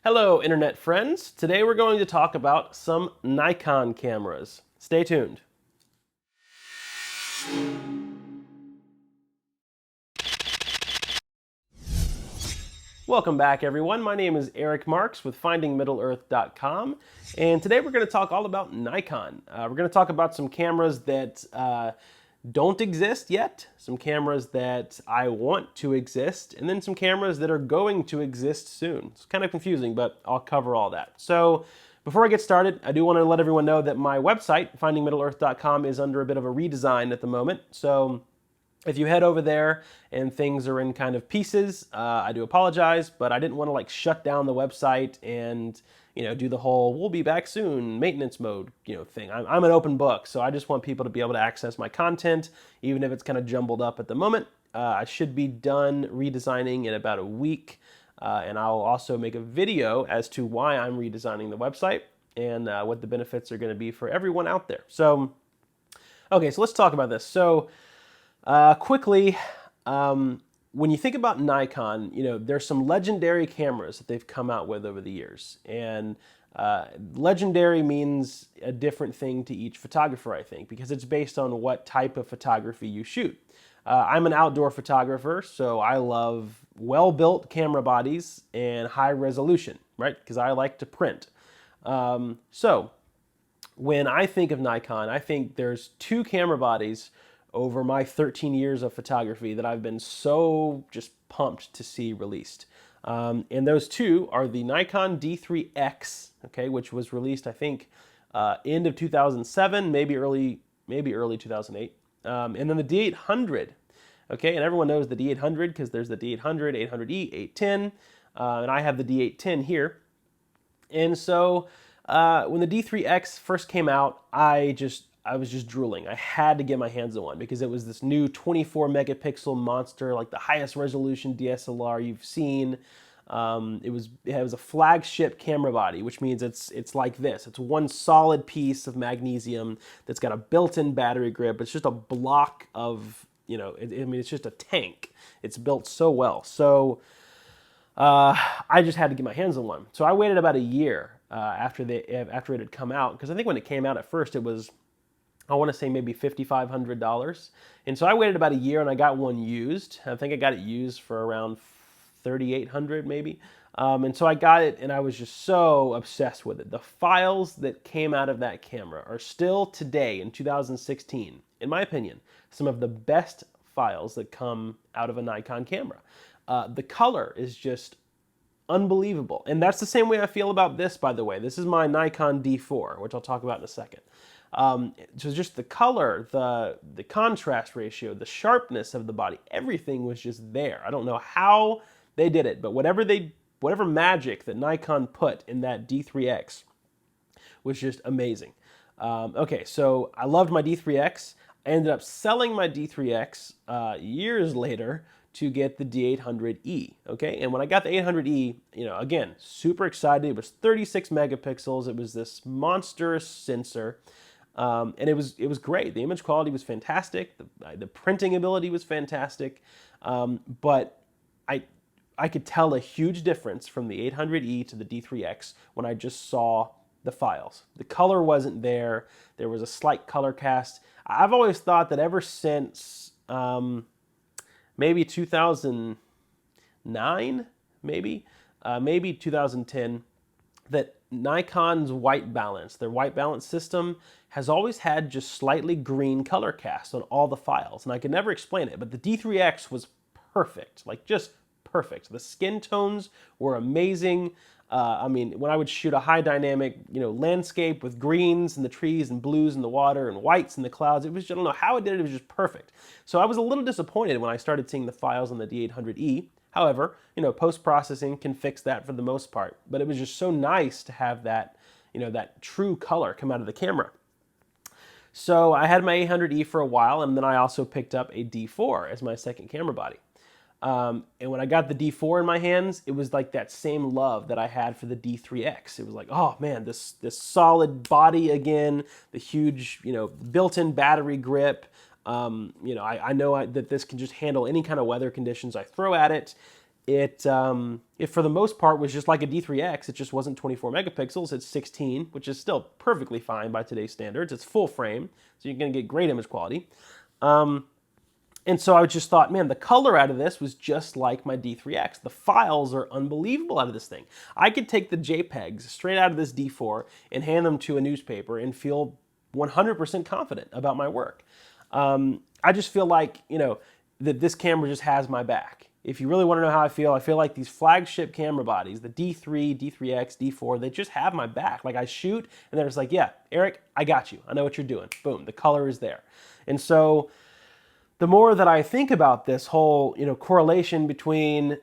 Hello, internet friends. Today we're going to talk about some Nikon cameras. Stay tuned. Welcome back, everyone. My name is Eric Marks with FindingMiddleEarth.com, and today we're going to talk all about Nikon. We're going to talk about some cameras that don't exist yet, some cameras that I want to exist, and then some cameras that are going to exist soon. It's kind of confusing, but I'll cover all that. So before I get started, I do want to let everyone know that my website, FindingMiddleEarth.com, is under a bit of a redesign at the moment. So if you head over there and things are in kind of pieces, I do apologize, but I didn't want to shut down the website and do the whole "we'll be back soon" maintenance mode thing. I'm an open book, so I just want people to be able to access my content, even if it's kind of jumbled up at the moment. I should be done redesigning in about a week, and I'll also make a video as to why I'm redesigning the website and what the benefits are going to be for everyone out there. So, okay, so let's talk about this. So. Quickly, when you think about Nikon, there's some legendary cameras that they've come out with over the years. And legendary means a different thing to each photographer, I think, because it's based on what type of photography you shoot. I'm an outdoor photographer, so I love well-built camera bodies and high resolution, right? Because I like to print. So when I think of Nikon, I think there's two camera bodies over my 13 years of photography that I've been so just pumped to see released. And those two are the Nikon D3X, okay, which was released, I think, end of 2007, maybe early 2008. And then the D800, okay, and everyone knows the D800 because there's the D800, 800E, 810, and I have the D810 here. And so when the D3X first came out, I was just drooling. I had to get my hands on one because it was this new 24 megapixel monster, like the highest resolution DSLR you've seen. It was a flagship camera body, which means it's like this. It's one solid piece of magnesium that's got a built-in battery grip. It's just a block of, it's just a tank. It's built so well. So I just had to get my hands on one. So I waited about a year after it had come out, because I think when it came out at first it was, I want to say maybe $5,500. And so I waited about a year and I got one used. I think I got it used for around $3,800 maybe. And so I got it and I was just so obsessed with it. The files that came out of that camera are still today in 2016, in my opinion, some of the best files that come out of a Nikon camera. The color is just unbelievable. And that's the same way I feel about this, by the way. This is my Nikon D4, which I'll talk about in a second. So just the color, the contrast ratio, the sharpness of the body, everything was just there. I don't know how they did it, but whatever magic that Nikon put in that D3X was just amazing. Okay, so I loved my D3X. I ended up selling my D3X years later to get the D800E, okay? And when I got the 800E, again, super excited. It was 36 megapixels. It was this monstrous sensor. And it was great. The image quality was fantastic. The printing ability was fantastic. But I could tell a huge difference from the 800E to the D3X when I just saw the files. The color wasn't there. There was a slight color cast. I've always thought that ever since maybe 2009, maybe 2010, that Nikon's white balance, their white balance system, has always had just slightly green color cast on all the files. And I could never explain it, but the D3X was perfect, just perfect. The skin tones were amazing. When I would shoot a high dynamic, landscape with greens and the trees and blues in the water and whites in the clouds, it was, I don't know how it did it, it was just perfect. So I was a little disappointed when I started seeing the files on the D800E. However, post-processing can fix that for the most part. But it was just so nice to have that, that true color come out of the camera. So I had my 800E for a while, and then I also picked up a D4 as my second camera body. And when I got the D4 in my hands, it was like that same love that I had for the D3X. It was like, oh man, this solid body again, the huge, built-in battery grip. I know that this can just handle any kind of weather conditions I throw at it. it for the most part was just like a D3X. It just wasn't 24 megapixels. It's 16, which is still perfectly fine by today's standards. It's full frame, so you're going to get great image quality. And so I just thought, man, the color out of this was just like my D3X. The files are unbelievable out of this thing. I could take the JPEGs straight out of this D4 and hand them to a newspaper and feel 100% confident about my work. I just feel like, that this camera just has my back. If you really want to know how I feel like these flagship camera bodies, the D3, D3X, D4, they just have my back. Like I shoot and they're just like, yeah, Eric, I got you. I know what you're doing. Boom, the color is there. And so the more that I think about this whole, correlation between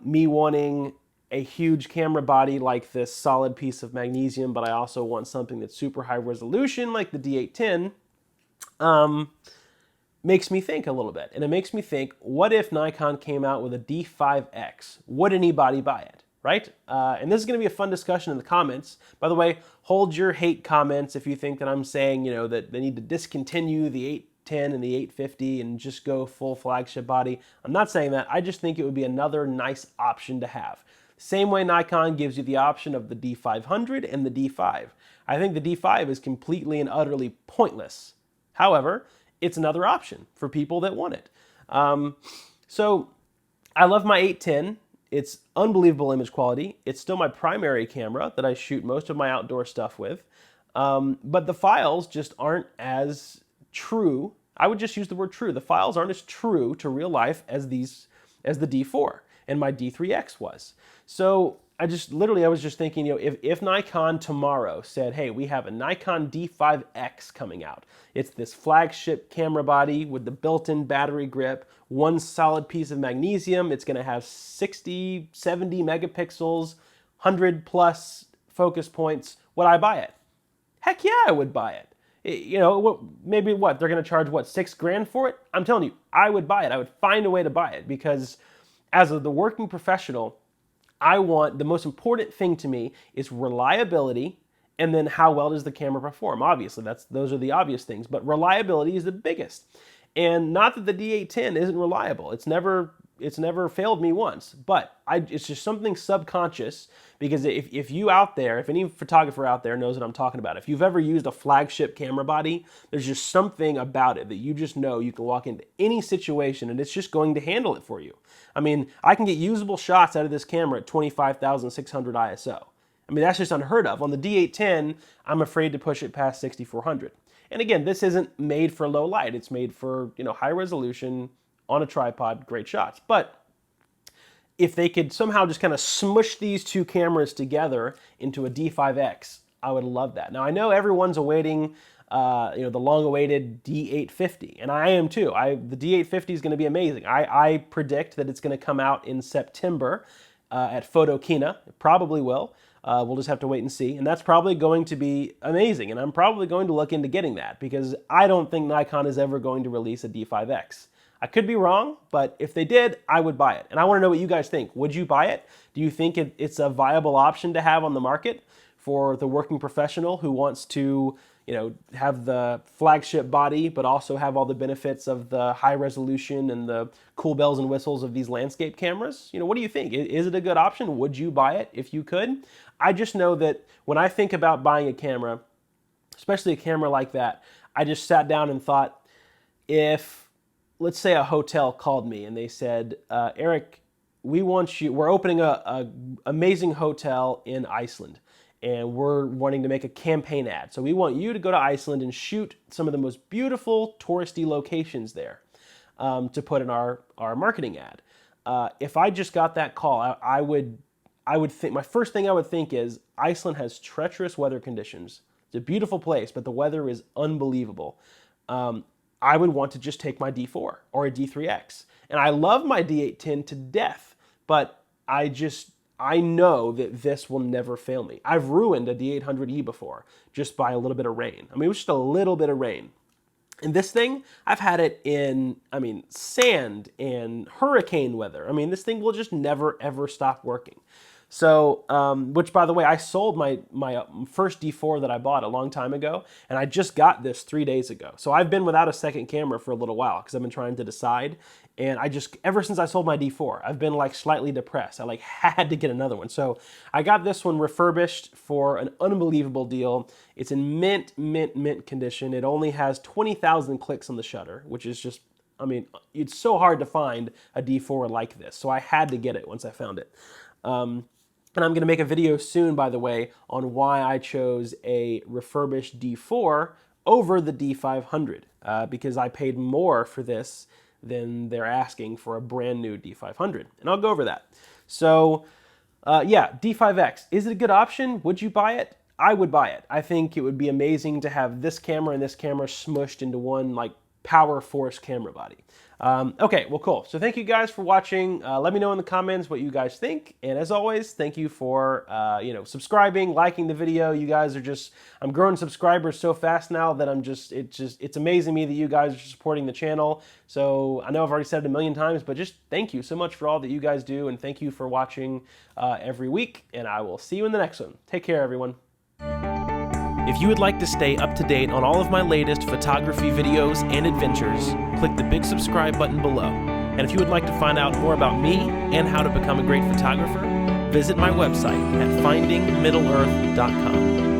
me wanting a huge camera body like this solid piece of magnesium, but I also want something that's super high resolution like the D810, makes me think a little bit. And it makes me think, what if Nikon came out with a D5X? Would anybody buy it, right? And this is going to be a fun discussion in the comments. By the way, hold your hate comments if you think that I'm saying, that they need to discontinue the 810 and the 850 and just go full flagship body. I'm not saying that. I just think it would be another nice option to have. Same way Nikon gives you the option of the D500 and the D5. I think the D5 is completely and utterly pointless. However, it's another option for people that want it. So I love my 810. It's unbelievable image quality. It's still my primary camera that I shoot most of my outdoor stuff with. But the files just aren't as true. I would just use the word true. The files aren't as true to real life as the D4 and my D3X was. So I was just thinking, if Nikon tomorrow said, hey, we have a Nikon D5X coming out. It's this flagship camera body with the built-in battery grip, one solid piece of magnesium. It's going to have 60, 70 megapixels, 100 plus focus points. Would I buy it? Heck yeah, I would buy it. Maybe they're going to charge $6,000 for it? I'm telling you, I would buy it. I would find a way to buy it because as the working professional, the most important thing to me is reliability, and then how well does the camera perform? Obviously, those are the obvious things, but reliability is the biggest. And not that the D810 isn't reliable. It's never failed me once, but it's just something subconscious, because if any photographer out there knows what I'm talking about, if you've ever used a flagship camera body, there's just something about it that you just know you can walk into any situation and it's just going to handle it for you. I mean, I can get usable shots out of this camera at 25,600 ISO. I mean, that's just unheard of. On the D810, I'm afraid to push it past 6,400. And again, this isn't made for low light. It's made for, high resolution, on a tripod, great shots. But if they could somehow just kind of smush these two cameras together into a D5X, I would love that. Now, I know everyone's awaiting the long-awaited D850, and I am too. The D850 is going to be amazing. I predict that it's going to come out in September at Photokina. It probably will. We'll just have to wait and see. And that's probably going to be amazing, and I'm probably going to look into getting that because I don't think Nikon is ever going to release a D5X. I could be wrong, but if they did, I would buy it. And I want to know what you guys think. Would you buy it? Do you think it's a viable option to have on the market for the working professional who wants to, have the flagship body, but also have all the benefits of the high resolution and the cool bells and whistles of these landscape cameras? What do you think? Is it a good option? Would you buy it if you could? I just know that when I think about buying a camera, especially a camera like that, I just sat down and thought, if, let's say a hotel called me and they said, Eric, we're opening a amazing hotel in Iceland, and we're wanting to make a campaign ad. So we want you to go to Iceland and shoot some of the most beautiful touristy locations there to put in our marketing ad. If I just got that call, I would think, my first thing I would think is Iceland has treacherous weather conditions. It's a beautiful place, but the weather is unbelievable. I would want to just take my D4 or a D3X. And I love my D810 to death, but I know that this will never fail me. I've ruined a D800E before just by a little bit of rain. I mean, it was just a little bit of rain. And this thing, I've had it in, sand and hurricane weather. This thing will just never, ever stop working. So, which by the way, I sold my first D4 that I bought a long time ago, and I just got this 3 days ago. So I've been without a second camera for a little while because I've been trying to decide. And ever since I sold my D4, I've been like slightly depressed. I like had to get another one. So I got this one refurbished for an unbelievable deal. It's in mint condition. It only has 20,000 clicks on the shutter, which is just, I mean, it's so hard to find a D4 like this. So I had to get it once I found it. And I'm going to make a video soon, by the way, on why I chose a refurbished D4 over the D500, because I paid more for this than they're asking for a brand new D500. And I'll go over that. So yeah, D5X, is it a good option? Would you buy it? I would buy it. I think it would be amazing to have this camera and this camera smushed into one like power force camera body. Okay, well, cool. So thank you guys for watching. Let me know in the comments what you guys think. And as always, thank you for, subscribing, liking the video. You guys are just, I'm growing subscribers so fast now that it's amazing me that you guys are supporting the channel. So I know I've already said it a million times, but just thank you so much for all that you guys do. And thank you for watching every week. And I will see you in the next one. Take care, everyone. If you would like to stay up to date on all of my latest photography videos and adventures, click the big subscribe button below. And if you would like to find out more about me and how to become a great photographer, visit my website at findingmiddleearth.com.